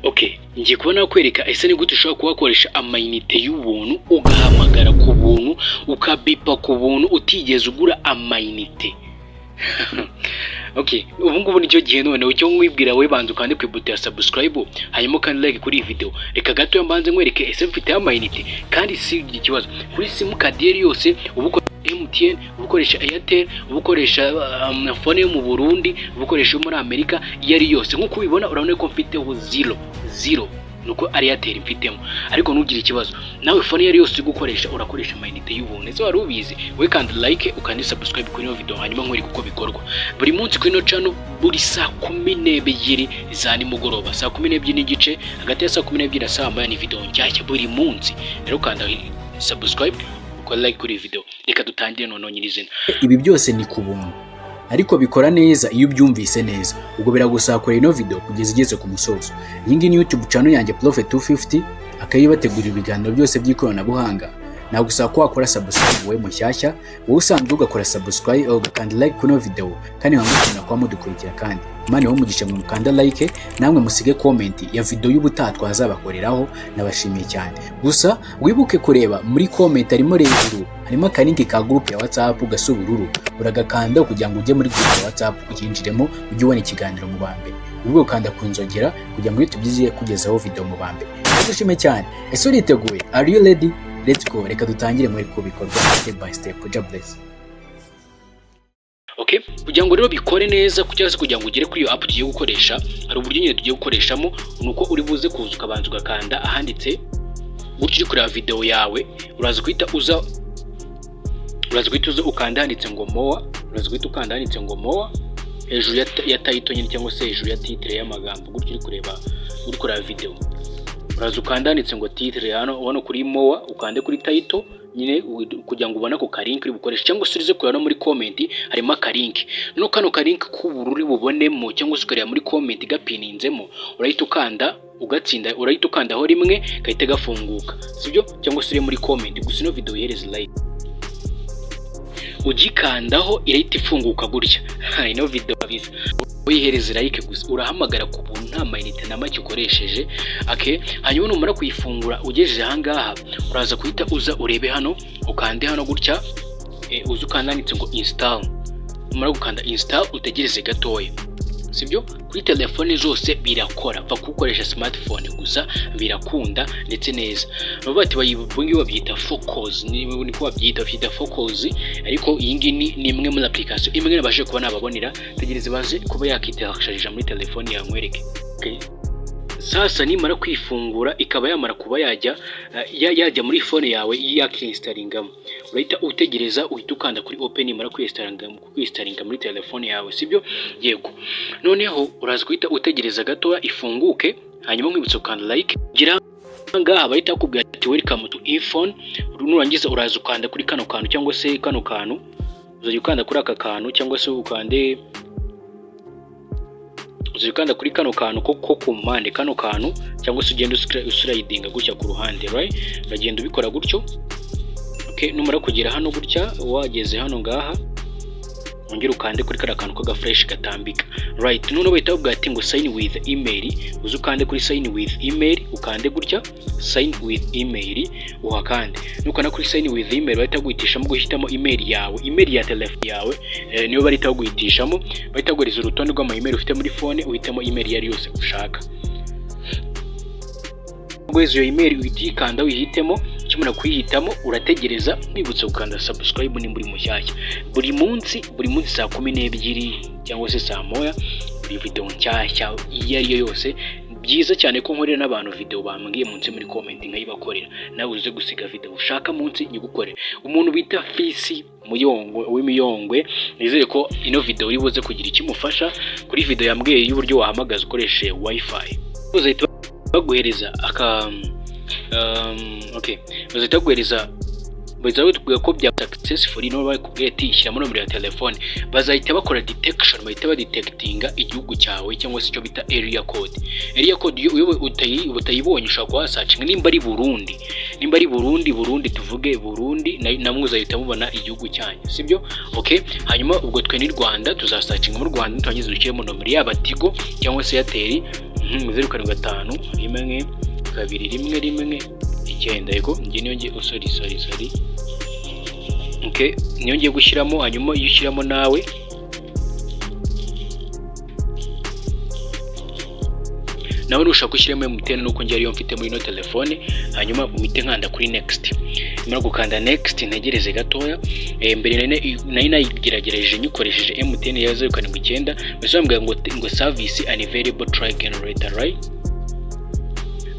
Okay, ngiye kubona kwereka ese ni gute ushobora kubakoresha amayinite y'ubuntu ugahamagara ku buntu ukabipa ku buntu utigeze ugura amayinite. Okay, ubu ngubu nicyo gihe noneho cyo mwibwira we banze ukande ku ibuto ya subscribe hanyuma kandi like kuri iyi video. Reka gato mbanze nkwereke ese mfite amayinite kandi si ikibazo kuri simukadi yose ubu MTN, ubukoresha Airtel, ubukoresha phone yo mu Burundi, ubukoresha muri Amerika, yari yose nkuko ubibona urabona ko mfiteho zero nuko ari Airtel mfitemo. Ariko nugira ikibazo nawe phone yari yose gukoresha urakoresha amayinite y'ubuntu. Ese wari ubizi? We kandi like ukandi subscribe kuri iyo video hanyuma nkwereke uko bikorwa. Buri munsi kuri no channel buri saa 12 za nimugoroba, saa 12 n'igice, hagati ya saa 12 na saa 1 ni video nshyashya buri munsi. Rero kanda subscribe ko like kuri video. Reka dutangire none nyirizina. Ibi byose ni ku buntu ariko bikora neza iyo ubyumvise neza. Ubwo biragusaba kora ino video kugeza igeze ku musozo. Iyi ngi ni YouTube channel yanjye Prophet 250 akayibategurira ibiganiro byose by'ikoranabuhanga. Nagusaba ko wakora subscribe we mushyashya, wowe usanzwe ugakora subscribe ugakanda like kuno video kandi wamukina kwa mudukurikira kandi Imana wo mugisha mu mukanda like namwe musige comment ya video y'ubutaha twazabakoreraho. Nabashimiye cyane. Gusa wibuke kureba muri comment harimo rero harimo akarinki ka group ya WhatsApp gasubururu, uragakanda kugira ngo ujye muri group ya WhatsApp ukinjiremo ujye ubona ikiganiro mu bambe. Ubwo ukanda kunzogera kugira ngo tubyiziye kugezaho video mu bambe. Nabashimiye cyane. Ese uriteguye? Are you ready? Let's go. Reka dutangire muri kubikorwa step by step. God bless. Okay, kugira ngo rero bikore neza kugira ngo ugere kuri iyo app tugiye gukoresha, hari uburyo nyine tugiye gukoreshamo. Nuko uri buze kuza ukabanza ugakanda ahanditse gutyo uri kureba video yawe, uraza kwita uza ukanda handitse ngo more, uraza kwita ukanda handitse ngo more hejuru ya title nyine cyangwa se hejuru ya titre y'amagambo gutyo uri kureba video. Uraza ukanda handitse ngo titre hano kuri more, ukande kuri title nyine kugira ngo ubone ko link uri bukoresha cyangwa se urize kureba muri comment harimo link. No kano link k'ubururu bubonemo cyangwa se ukareba muri comment gapininzemo, urahita ukanda ugatsinda, urahita ukandaho rimwe kahita gafunguka, sibyo? Cyangwa se uri muri comment gusa ino video ihereze like ugikandaho irahita ifunguka gutya. Ino video biza uyihereze like gusa urahamagara ku buntu nta mayinite na make ukoresheje. Okay, hanyuma numara kuyifungura ugejeje ahangaha uraza kuhita uza urebe hano, ukande hano gutya, uza ukandanditse ngo install. Numara gukanda install utegereze gatoya, sibyo? Kuri telefone zose birakora, va kukoresha smartphone gusa birakunda ndetse neza. Baba bati babyita focus, ni ko babyita focus, ariko iyi ngi ni imwe muri application imwe nabashe kuba nababonera. Tegereze baze kuba yakiterakishaje muri telefone yawe nkwereke. Okay, sasa nimara kwifungura ikaba yamara kuba yajya muri phone yawe yakinstalingamo, urahita utegereza uhita ukanda kuri open nimara kwiinstalinga muri telefone yawe, sibyo? Yego, noneho uraza kuhita utegereza gato ifunguke hanyuma nkibutso ukanda like gira ngaha bahita bakubwira ati welcome to iPhone. Nurangiza uraza ukanda kuri kano kantu cyangwa se kano kantu, uzaje ukanda kuri aka kantu cyangwa se ukande uzikanda kuri kano kantu ko ku mpande, kano kantu cyangwa se ugenda uslidinga gutya ku ruhande, right? Uragenda ubikora gutyo. Okay, numara kugera hano gutya wageze hano ngaha ongera ukande kuri kara kantu ko fresh gatambika, right? None bahita bavuga ati ngo sign with email, uzukande kuri sign with email, ukande gutya sign with email uhakande. Nukana kuri sign with email bahita guhitishamo guhitamo email yawe, email ya telefone yawe, niyo barita guhitishamo, bahita guheriza urutonde rw'ama email ufite muri phone, uhitamo email yari yose ushaka. Ubwo izo email uyitikanda uyihitemo, kimuna kuyihitamo urategereza mwibutse ukanda subscribe ni muri mushyashya. Buri munsi saa 12 cyangwa se saa 1 buri video nshyashya iyo ari yo yose. Byiza cyane ko nkorera n'abantu video bambwiye munsi muri comment nkayibakorera, nawe uze gusiga video ushaka munsi nyigukore. Umuntu bita Fisi w'imiyongwe, nizere ko ino video uri buze kugira ikimufasha kuri video yambwiye y'uburyo wahamagaza ukoreshe wifi. Uzahita baguhereza okay, bazita guhereza bazawe tukuye ko bya successfully no bakubwiye ati shyiramo nomero ya telefone, bazahita bakora detection, bahita badetectinga igihugu cyawe cyangwa se cyo bita area code. Area code iyo utayibonye ushaka kwa searching nimba ari Burundi tuvuge Burundi namwe uzahita mubona igihugu cyanyu, sibyo? Okay, hanyuma ubwo twe ni Rwanda tuzasearchinga mu Rwanda turangiza dushyiremo nomero yaba Tigo cyangwa se Airtel 07 rimwe 2 1 yego ngiye niyo ngiye sorry okay niyo ngiye gushyiramo. hanyuma iyo ushyiramo nawe nushaka gushyiramo MTN nuko ngiye ariyo mfite muri no telefone. hanyuma umite nkanda kuri next. Nimara gukanda next ntegereze gatoya. Mbere nari nayigeragereje nyukoresheje MTN ya 079 bisambwa ngo service unavailable, try again later, right?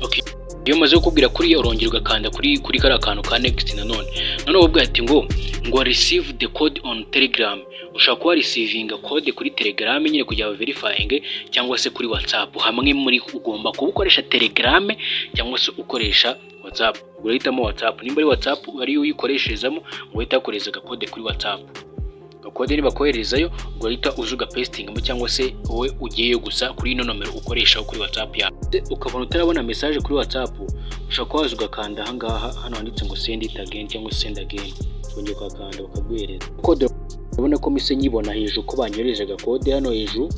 Okay, iyo maze kubwira kuri urongera ugakanda kuri kara kantu ka next. none ubwo ati ngo receive the code on Telegram. ushaka kuba receiving code kuri Telegram nyine kujya verifying, cyangwa se kuri WhatsApp. hamwe muri ugomba kubukoresha Telegram cyangwa se ukoresha WhatsApp. urahitamo WhatsApp. nimba ari WhatsApp ari uyikoresherezamo uhita kohereza code kuri WhatsApp. kode niba koherezayo urahita uzuga pasting mu, cyangwa se wowe ugiye gusa kuri ino nomero ukoresha kuri WhatsApp yawe. ukabona utarabona message kuri WhatsApp, ushaka kwaza ugakanda aha ngaha hano handitse ngo send it again cyangwa send again. wongeye ukakanda bakaguhereza code. urabona ko mise nyibona hejuru ko banyoreje agakode hano hejuru.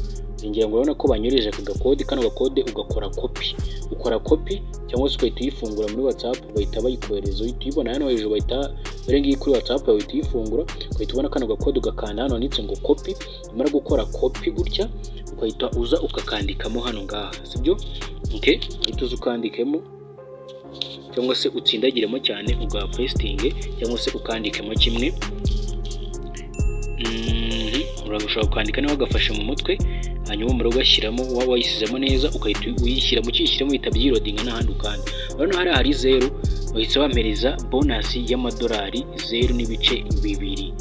ngiye ngo urabona ko banyoreje agakode. kano gakode ugakora copy, ukora copy cyangwa se ukahita uyifungura muri WhatsApp bahita bayikohereza. uhita uyibona hano hejuru bahita barengiye kuri WhatsApp bahita uyifungura. ukahita ubona kano gakode ugakanda hano handitse ngo copy. umara gukora copy gutya ukahita uza ukakandikamo hano ngaha, sibyo? okay, uhita uza ukandikemo cyangwa se utsindagiremo cyane uga pasting cyangwa se ukandikemo kimwe. urashobora kwandika nawe ugafashe mu mutwe. hanyuma umara ugashyiramo wayisizemo neza ukahita uyishyiramo bita byloading n'ahandi ukanda. urabona hari 0 bahise bampereza bonus y'amadolari 0.2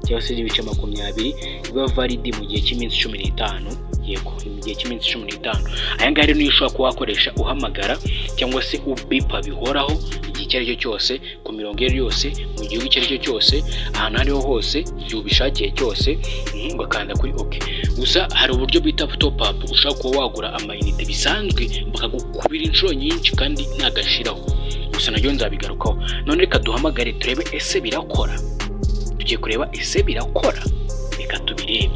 cyangwa se n'ibice 20 biba valid mu gihe cy'iminsi 15. yego mu gihe cy'iminsi 15. aya ngaya rero niyo ushobora kuwakoresha uhamagara cyangwa se ubipa bihoraho igihe icyo ari cyo cyose ku mirongo yose mu gihugu icyo ari cyo cyose ahantu ariho hose igihe ubishakiye cyose. ugakanda kuri okay. gusa hari uburyo bita top up ushaka kuba wagura amayinite bisanzwe bakagukubira inshuro nyinshi kandi ntagashiraho. gusa nabyo nzabigarukaho. none reka duhamagare turebe ese birakora. tugiye kureba ese birakora, reka tubirebe.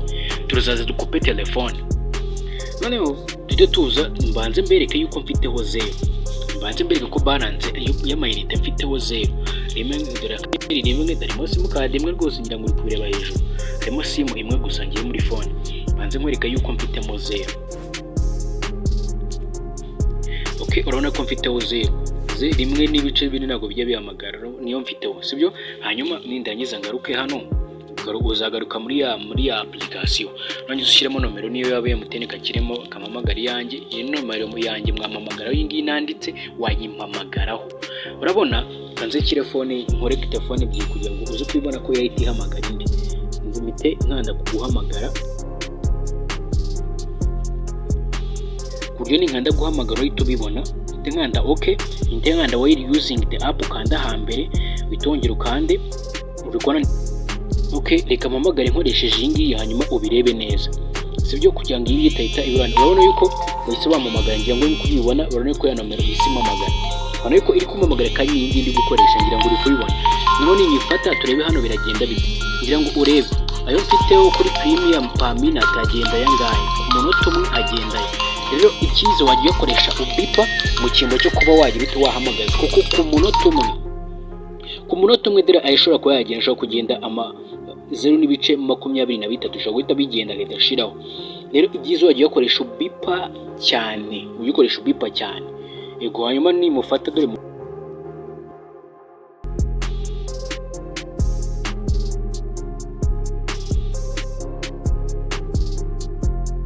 turazaza dukupe telefone. noneho tujye tuza mbanze mbereke yuko mfiteho 0. mbanze mbereke ko balance y'amayinite mfiteho 0. rimwe darimo simu card imwe rwose ngira ngo uri kubireba hejuru. harimo simu imwe gusa ngiye muri phone. mbanze nkwereka yuko mfitemo 0. okay, urabona ko mfiteho 0. rimwe n'ibice bine ntabwo bijya bihamagara, niyo mfiteho, sibyo? hanyuma nindangiza ngaruke hano uzagaruka muri ya application. none ushyiremo nomero niyo yabaye MTN kakiremo kamamagara yanjye. iyi nomero yanjye mwamamagara y'ingi nanditse wayimpamagaraho. urabona kanze telefone nkore telefone byi kugira ngo uze kwibona ko yahita ihamagara indi. nzimite nkanda kuguhamagara kuryo ni nkanda guhamagara uhita ubibona. nkanda okay, nkanda while using the app kanda hambere bitongera ukande ubikora. okay, reka mpamagare nkoresheje iyi ngiyi hanyuma ubirebe neza, sibyo? kugira ngo iyi itahita ibirana. urabona yuko bahise bamamagara ngira ngo yuko ubibona. urabona ko ya nomero isi mamagara, urabona yuko iri kumamagara kandi iyi ngiyi ndi gukoresha ngira ngo uri kubibona. none nyifata turebe hano biragenda bite. ngira ngo urebe ayo mfiteho kuri premium per minute agenda yangaye, umunota umwe agenda. rero icyiza wagiye ukoresha ubipa mu cyimbo cyo kuba wagira ute wahamagara, kuko ku munota umwe dira ayishobora kuba yagenda kugenda 0.23 ushobora guhita bigenda agashiraho. rero ibyiza wagiye ukoresha ubipa cyane, uyikoresha ubipa cyane. yego hanyuma nimufata dore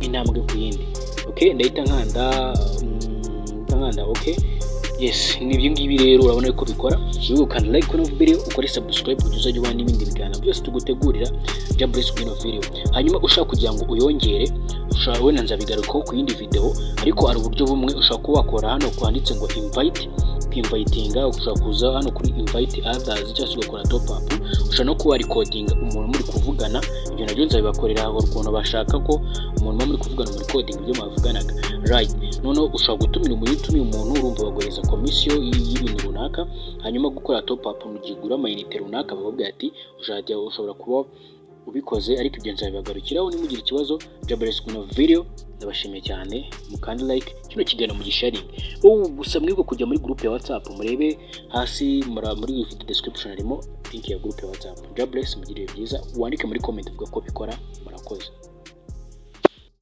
intambwe ku yindi. okay, ndahita nkanda okay. yes, nibyo ngibi rero urabona ko bikora. wibuke kandi like kuno video, ukore subscribe kugira uzajye ubona n'ibindi biganiro byose tugutegurira Jabless kuno video. hanyuma ushaka kugira ngo uyongere ushaka wena nzabigarukaho ku yindi video, ariko ari uburyo bumwe ushaka kuba wakora hano kwanditse ngo invite invitinga. ushaka kuza hano kuri invite others cyangwa se ugakora top up. ushaka no kuba recording umuntu muri kuvugana. ibyo nabyo nzabibakorera aho ukuntu bashaka ko umuntu muri kuvugana muri recording ibyo mwavuganaga, right? noneho ushaka gutumira umuntu urumva bagohereza komisiyo y'ibintu runaka. hanyuma gukora top up mu gigura amayinite runaka, bavuga ati ushobora kuba ubikoze, ariko ibyo nzabibagarukiraho nimugire ikibazo. Jabless kuno video ndabashimiye cyane, mukandi like kino kiganiro mu gisharing. Gusa mwebwe kujya muri group ya WhatsApp, murebe hasi muri video description harimo link ya group ya WhatsApp. Jabless mugire byiza, wandike muri comment uvuga ko bikora. Murakoze.